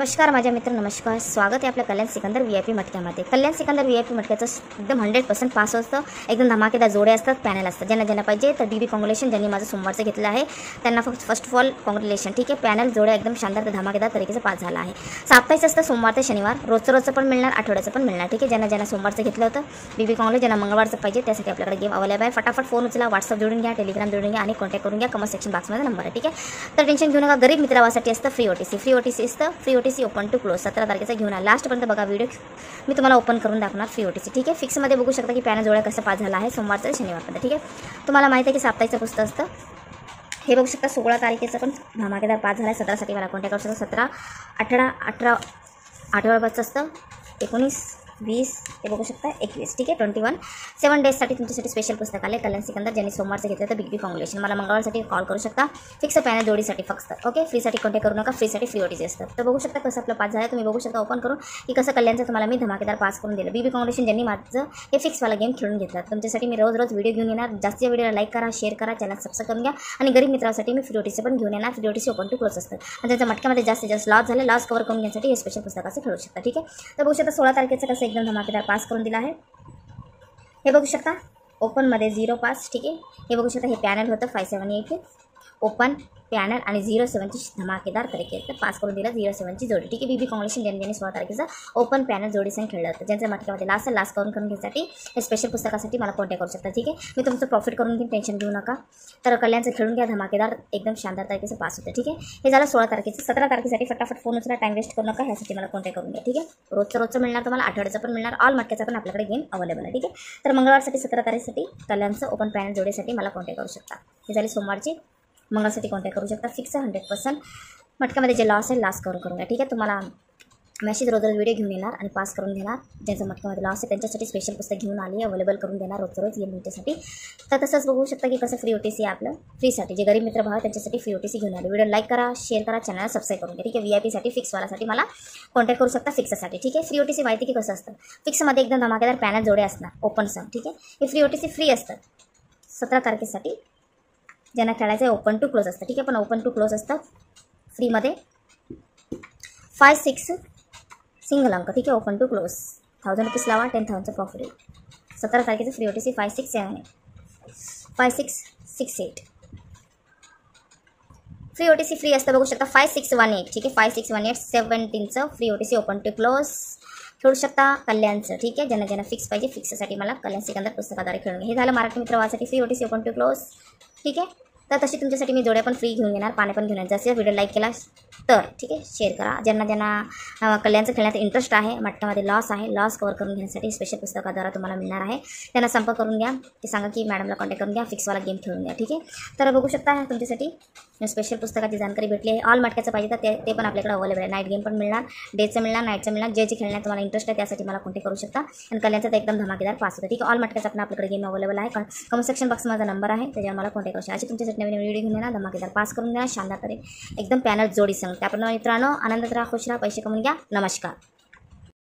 नमस्कार माझ्या मित्र, नमस्कार. स्वागत आहे आपल्या कल्याण सिकंदर VIP मटक्यामध्ये. कल्याण सिकंदर VIP मटक्याचं एकदम 100% पास असतं. एकदम धमाकेदार जोडे असतात, पॅनल असतात. ज्यांना पाहिजे तर BB कॉंग्रॅच्युलेशन. ज्यांनी माझं सोमवारचं घेतलं आहे त्यांना फर्स्ट ऑफ ऑल कॉंग्रॅच्युलेशन. ठीक आहे, पॅनल जोड्या एकदम शानदार तर धमाकेदार तरीकेचं पास झाला आहे. साप्ताहिक असतं, सोमवार ते शनिवार. रोजचं पण मिळणार, आठवड्याचं पण मिळणार. ठीक आहे, ज्यांना सोमवारचं घेतलं होतं BB कॉंग्रॅच्युलेशन, ज्यांना मंगळवारचं पाहिजे त्यासाठी आपल्याकडे गेम अवेलेबल आहे. फटाफट फोन उचला, व्हॉट्सअप जोडून घ्या, टेलिग्राम जोडून घ्या आणि कॉन्टॅक्ट करून घ्या. कमेंट सेक्शन बॉक्समध्ये नंबर आहे. ठीक आहे, तर टेन्शन घेऊ नका. गरीब मित्रावासाठी असतं फ्री OTC असतं. Free OTC open to close 17 तारखेचा घेऊन आला. लास्टपर्यंत बघा व्हिडिओ, मी तुम्हाला ओपन करून दाखवणार फ्री OTC. ठीक आहे, फिक्समध्ये बघू शकता की पॅनल जोड्या कसं पास झाला आहे सोमवारचं शनिवारपर्यंत. ठीक आहे, तुम्हाला माहिती आहे की साप्ताहिकचं पुस्तक असतं. हे बघू शकता 16 तारखेचं पण धमाकेदार पास झाला आहे. 17 साठी मला कॉन्टॅक्ट करू शकता. 17, 18 आठवड्याचं असतं. 19, 20 हे बघू शकता. 21 ठीक आहे. 21 7 डेजसाठी तुमच्यासाठी स्पेशल पुस्तक आले कल्याण सिकंदर. ज्यांनी सोमवारचं घेतलं तर BB कॉंग्रॅच्युलेशन. मला मंगळवारसाठी कॉल करू शकता. फिक्स पॅनल जोडीसाठी फक्त. ओके, फ्रीसाठी कॉन्टॅक्ट करू नका. फ्रीसाठी फ्री OTC असतं. तर बघू शकता कसं आपलं पास झालं. तुम्ही बघू शकता ओपन करून की कसं कल्याणचं तुम्हाला मी धमाकेदार पास करून दिलं. BB कॉंग्रॅच्युलेशन ज्यांनी माझं हे फिक्सवाला गेम खेळून घेतला. तुमच्यासाठी मी रोज व्हिडिओ घेऊन येणार. जास्तीत व्हिडिओला लाईक करा, शेअर करा, चॅनल सबस्क्राईब करून घ्या. आणि गरीब मित्रासाठी मी फ्री OTC पण घेऊन येणार. Free OTC open to close असतं. आणि त्यांच्या मटक्यामध्ये जास्तीत जास्त लॉस झाले, लॉस कव्हर करून घेण्यासाठी हे स्पेशल पुस्तकाचं खेळू शकता. ठीक आहे, तर बघू शकता 16 तारखेचं कसं एकदम धमाकेदार पास करून दिला आहे. हे बघू शकता ओपनमध्ये 0 पास. ठीक आहे, हे बघू शकता हे पॅनल होतं 578 ओपन पॅनल आणि 07ची धमाकेदार तरीके पास करून दिला. 07ची जोडी. ठीक आहे, BB कॉंग्रॅच्युलेशन ज्यांनी 16 तारखेचं ओपन पॅनल जोडी संग खेळलं होतं. ज्यांच्या मटक्यामध्ये लास्ट करून घेण्यासाठी हे स्पेशल पुस्तकासाठी मला कॉन्टॅक्ट करू शकता. ठीक आहे, मी तुमचं प्रॉफिट करून घेईन, टेन्शन घेऊ नका. तर कल्याणचं खेळून घ्या, धमाकेदार एकदम शानदार तारखेचं पास होतं. ठीक आहे, हे झालं 16 तारखेचं. 17 तारखेसाठी फटाफट फोन उचला, टाइम वेस्ट करू नका. ह्यासाठी मला कॉन्टॅक्ट करून घ्या. ठीक आहे, रोजचं मिळणार तुम्हाला, आठवड्याचं पण मिळणार. ऑल मटक्याचा पण आपल्याकडे गेम अवेलेबल आहे. ठीक आहे, तर मंगळवारसाठी 17 तारखेसाठी कल्याणचं ओपन पॅनल जोडीसाठी मला कॉन्टॅक्ट करू शकता. हे झाली सोमवारची. मंगळवारसाठी कॉन्टॅक्ट करू शकता. फिक्स 100% मटक्यामध्ये जे लॉस आहे लॉस करून घ्या. ठीक आहे, तुम्हाला मॅसेज रोज व्हिडिओ घेऊन येणार आणि पास करून देणार. ज्यांचं मटक्यामध्ये लॉस आहे त्यांच्यासाठी स्पेशल पुस्तक घेऊन आली, अवेलेबल करून देणार रोज गेम तुमच्यासाठी. तर तसंच बघू शकता की कसं फ्री OTC आहे आपलं. फ्रीसाठी जे गरीब मित्र भाव त्यांच्यासाठी फ्री OTC घेऊन आले. व्हिडिओ लाईक करा, शेअर करा, चॅनल सबस्क्राईब करून घ्या. ठीक आहे, VIP फिक्सवालासाठी मला कॉन्टॅक्ट करू शकता फिक्ससाठी. ठीक आहे, फ्री OTC माहिती की कसं असतं. फिक्समध्ये एकदम धमाकेदार पॅनल जोडे असणार ओपन सम. ठीक आहे, हे फ्री OTC फ्री असतं 17 तारखेसाठी. ज्यांना खेळायचं आहे ओपन टू क्लोज असतं. ठीक आहे, पण ओपन टू क्लोज असतं फ्रीमध्ये 5-6 सिंगल अंक. ठीक आहे, ओपन टू क्लोज 1000 रुपीज लावा, 10,000चं प्रॉफिट येईल. 17 तारखेचं free OTC 5678 5668 free OTC free असतं. बघू शकता 5618. ठीक आहे, 5618 17चं free OTC open to close खेळू शकता कल्याणचं. ठीक आहे, ज्यांना फिक्स पाहिजे फिक्ससाठी मला कल्याण सिकंदर पुस्तकाद्वारे खेळून. हे झालं मराठी मित्रवासाठी free OTC open to close. ठीक आहे, तर तशी तुमच्यासाठी मी जोड्या पण फ्री घेऊन येणार, पाने पण घेऊन येणार. जसे व्हिडिओ लाईक केला तर ठीक आहे, शेअर करा. ज्यांना कल्याणचं खेळण्यात इंटरेस्ट आहे, मटक्यामध्ये लॉस आहे, लॉस कव्हर करून घेण्यासाठी स्पेशल पुस्तकाद्वारा तुम्हाला मिळणार आहे. त्यांना संपर्क करून घ्या. ते सांगा की मॅडमला कॉन्टॅक्ट करून घ्या, फिक्सवाला गेम खेळून घ्या. ठीक आहे, तर बघू शकता तुमच्यासाठी स्पेशल पुस्तकाची जानकारी भेटली आहे. ऑल मटक्याचं पाहिजे तर ते पण आपल्याकडे अवेलेबल आहे. नाईट गेम पण मिळणार, डेचं मिळणार, नाईटचं मिळणार. जे खेळण्यात तुम्हाला इंटरेस्ट आहे त्यासाठी मला कॉन्टॅक्ट करू शकता. आणि कल्याणचा तर एकदम धमाकेदार पास होतं. ठीक आहे, ऑल मटक्याचा पण आपल्याकडे गेम अवेलेबल आहे. कमेंट सेक्शन बॉक्स माझा नंबर आहे, त्याच्यावर मला कॉन्टॅक्ट करू शकता. अशी तुमच्यासाठी नवीन व्हिडिओ घेऊन येणार, धमाकेदार पास करून देणार, शानदार तरी एकदम पॅनल जोडी संग. त्याप्रमाणे मित्रांनो आनंदात राहा, खुश राहा, पैसे कमवून घ्या. नमस्कार.